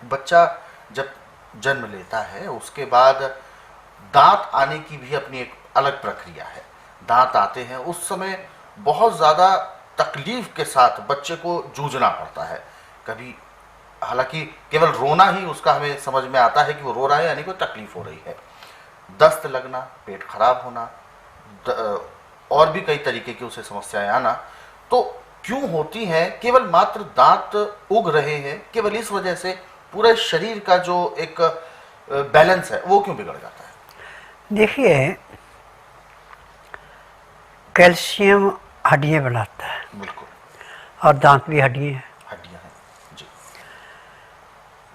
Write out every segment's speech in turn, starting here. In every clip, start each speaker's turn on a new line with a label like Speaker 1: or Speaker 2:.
Speaker 1: बच्चा जब जन्म लेता है उसके बाद दांत आने की भी अपनी एक अलग प्रक्रिया है। दांत आते हैं उस समय बहुत ज़्यादा तकलीफ के साथ बच्चे को जूझना पड़ता है। कभी हालांकि केवल रोना ही उसका हमें समझ में आता है कि वो रो रहा है यानी कोई तकलीफ हो रही है। दस्त लगना, पेट खराब होना, और भी कई तरीके की उसे समस्याएं आना, तो क्यों होती हैं? केवल मात्र दांत उग रहे हैं, केवल इस वजह से पूरे शरीर का जो एक बैलेंस है वो क्यों बिगड़ जाता है?
Speaker 2: देखिए, कैल्शियम हड्डियाँ बनाता है।
Speaker 1: बिल्कुल।
Speaker 2: और दांत भी हड्डियाँ हैं।
Speaker 1: हड्डियाँ हैं जी।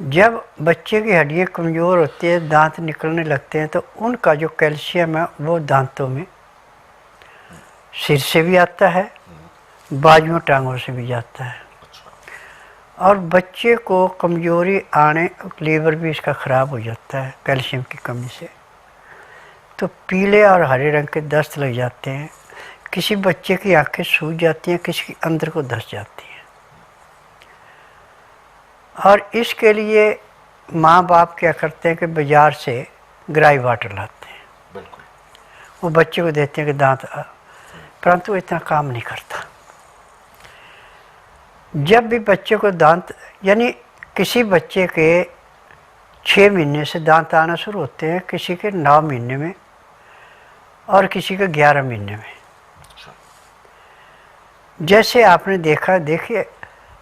Speaker 2: जब बच्चे की हड्डियाँ कमज़ोर होती है, दांत निकलने लगते हैं, तो उनका जो कैल्शियम है वो दांतों में सिर से भी आता है, बाजुओं टांगों से भी जाता है। और बच्चे को कमज़ोरी आने, लीवर भी इसका ख़राब हो जाता है कैल्शियम की कमी से। तो पीले और हरे रंग के दस्त लग जाते हैं। किसी बच्चे की आंखें सूज जाती हैं, किसी की अंदर को धंस जाती हैं। और इसके लिए माँ बाप क्या करते हैं कि बाज़ार से ग्राई वाटर लाते हैं।
Speaker 1: बिल्कुल।
Speaker 2: वो बच्चे को देते हैं कि दांत परंतु इतना काम नहीं करता। जब भी बच्चे को दांत, यानी किसी बच्चे के 6 महीने से दांत आना शुरू होते हैं, किसी के 9 महीने में और किसी के 11 महीने में। जैसे आपने देखा, देखिए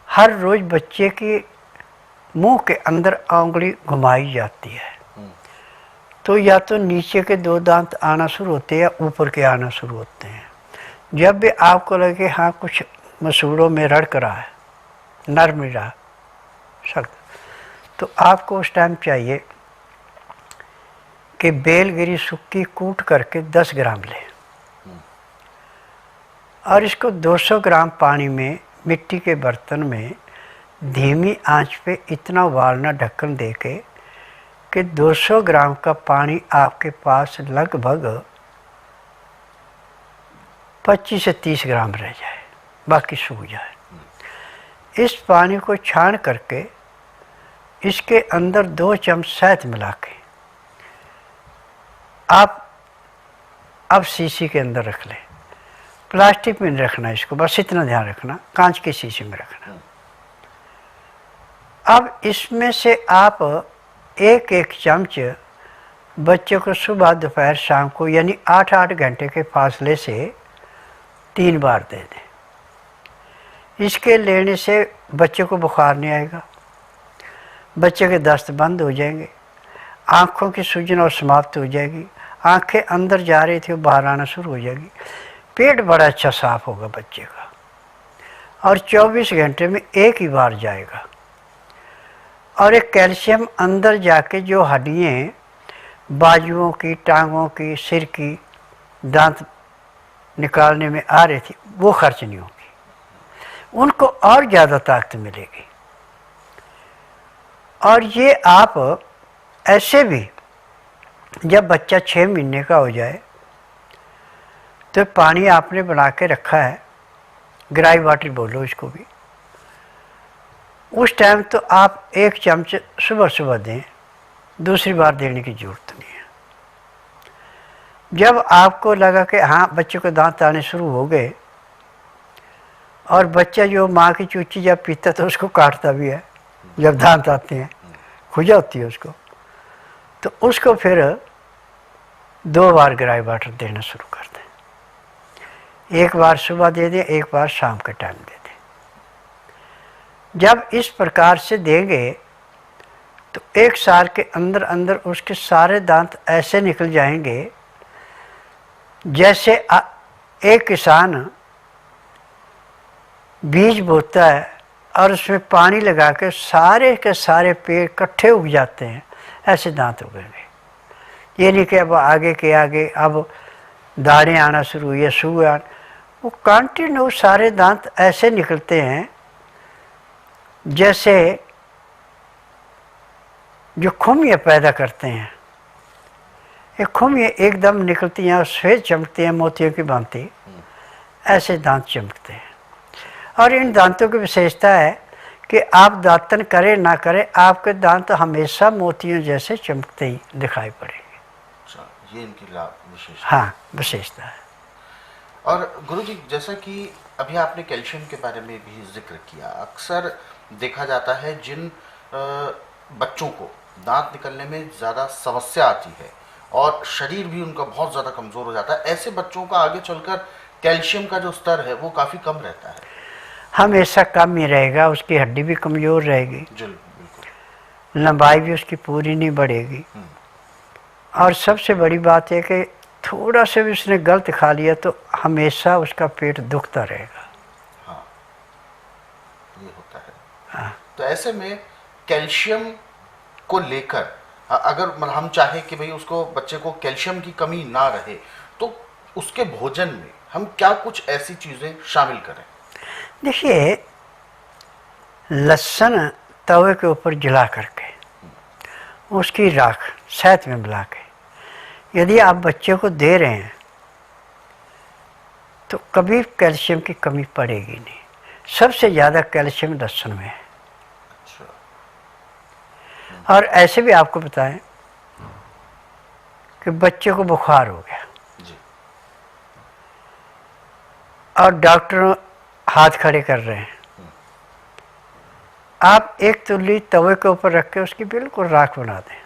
Speaker 2: हर रोज़ बच्चे की मुंह के अंदर उंगली घुमाई जाती है, तो या तो नीचे के 2 दांत आना शुरू होते हैं या ऊपर के आना शुरू होते हैं। जब भी आपको लगे हाँ कुछ मसूड़ों में रड़क रहा है, नरम रहा सख्त, तो आपको उस टाइम चाहिए कि बेलगिरी सुक्की कूट करके 10 ग्राम लें और इसको 200 ग्राम पानी में मिट्टी के बर्तन में धीमी आंच पे इतना उबालना ढक्कन दे के कि 200 ग्राम का पानी आपके पास लगभग 25 से 30 ग्राम रह जाए, बाकी सूख जाए। इस पानी को छान करके इसके अंदर 2 चम्मच शहद मिला के आप अब शीशी के अंदर रख लें। प्लास्टिक में नहीं रखना इसको, बस इतना ध्यान रखना, कांच की शीशी में रखना। अब इसमें से आप 1-1 चम्मच बच्चे को सुबह दोपहर शाम को, यानी 8-8 घंटे के फासले से 3 बार दे दें। इसके लेने से बच्चे को बुखार नहीं आएगा, बच्चे के दस्त बंद हो जाएंगे, आँखों की सूजन और समाप्त हो जाएगी, आँखें अंदर जा रही थी वो बाहर आना शुरू हो जाएगी, पेट बड़ा अच्छा साफ होगा बच्चे का, और 24 घंटे में 1 ही बार जाएगा। और एक कैल्शियम अंदर जाके जो हड्डियाँ बाजुओं की, टांगों की, सिर की, दांत निकालने में आ रही थी वो खर्च नहीं होगी, उनको और ज़्यादा ताकत मिलेगी। और ये आप ऐसे भी जब बच्चा 6 महीने का हो जाए तो पानी आपने बना के रखा है, ग्राई वाटर बोलो इसको भी, उस टाइम तो आप 1 चम्मच सुबह सुबह दें, दूसरी बार देने की ज़रूरत नहीं है। जब आपको लगा कि हाँ बच्चे को दांत आने शुरू हो गए, और बच्चा जो माँ की चूची जब पीता तो उसको काटता भी है, जब दांत आते हैं खुजा होती है उसको, तो उसको फिर 2 बार ग्राई वाटर देना शुरू कर दें। 1 बार सुबह दे दें, 1 बार शाम के टाइम दे दें। जब इस प्रकार से देंगे तो 1 साल के अंदर अंदर उसके सारे दांत ऐसे निकल जाएंगे जैसे एक किसान बीज बोता है और उसमें पानी लगा के सारे के सारे पेड़ इकट्ठे उग जाते हैं, ऐसे दांत उगेंगे। ये नहीं कि अब आगे के आगे अब दाने आना शुरू हुई, सूखे आना, वो कंटिन्यू सारे दांत ऐसे निकलते हैं जैसे जो खुमियाँ पैदा करते हैं। ये खुमियाँ एकदम निकलती हैं और सफ़ेद चमकती हैं मोतियों की भांति, ऐसे दांत चमकते हैं। और इन दांतों की विशेषता है कि आप दातन करें ना करें, आपके दांत हमेशा मोतियों जैसे चमकते ही दिखाई पड़ेंगे।
Speaker 1: अच्छा, ये इनकी लाभ विशेष।
Speaker 2: हाँ, विशेषता है।
Speaker 1: और गुरुजी, जैसा कि अभी आपने कैल्शियम के बारे में भी जिक्र किया, अक्सर देखा जाता है जिन बच्चों को दांत निकलने में ज़्यादा समस्या आती है और शरीर भी उनका बहुत ज़्यादा कमज़ोर हो जाता है, ऐसे बच्चों का आगे चलकर कैल्शियम का जो स्तर है वो काफ़ी कम रहता है।
Speaker 2: हमेशा कम ही रहेगा, उसकी हड्डी भी कमज़ोर रहेगी,
Speaker 1: जी बिल्कुल।
Speaker 2: लंबाई भी उसकी पूरी नहीं बढ़ेगी। और सबसे बड़ी बात है कि थोड़ा सा भी उसने गलत खा लिया तो हमेशा उसका पेट दुखता रहेगा।
Speaker 1: हाँ, ये होता है।
Speaker 2: हाँ।
Speaker 1: तो ऐसे में कैल्शियम को लेकर अगर मतलब हम चाहें कि भाई उसको, बच्चे को कैल्शियम की कमी ना रहे, तो उसके भोजन में हम क्या कुछ ऐसी चीज़ें शामिल करें?
Speaker 2: देखिए, लहसुन तवे के ऊपर जला करके उसकी राख शहद में मिला के यदि आप बच्चे को दे रहे हैं तो कभी कैल्शियम की कमी पड़ेगी नहीं। सबसे ज़्यादा कैल्शियम लहसुन में है।
Speaker 1: अच्छा।
Speaker 2: और ऐसे भी आपको बताएं कि बच्चे को बुखार हो गया
Speaker 1: जी।
Speaker 2: और डॉक्टर हाथ खड़े कर रहे हैं, आप एक तुल्ली तवे के ऊपर रख के उसकी बिल्कुल राख बना दें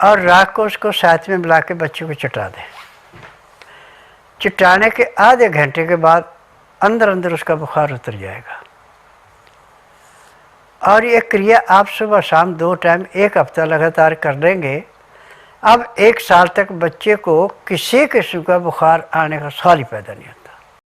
Speaker 2: और राख को उसको साथ में मिला के बच्चे को चटा दें। चटाने के आधे घंटे के बाद अंदर अंदर उसका बुखार उतर जाएगा। और ये क्रिया आप सुबह शाम 2 टाइम 1 हफ्ता लगातार कर लेंगे, अब 1 साल तक बच्चे को किसी किस्म का बुखार आने का सवाल ही पैदा नहीं होता।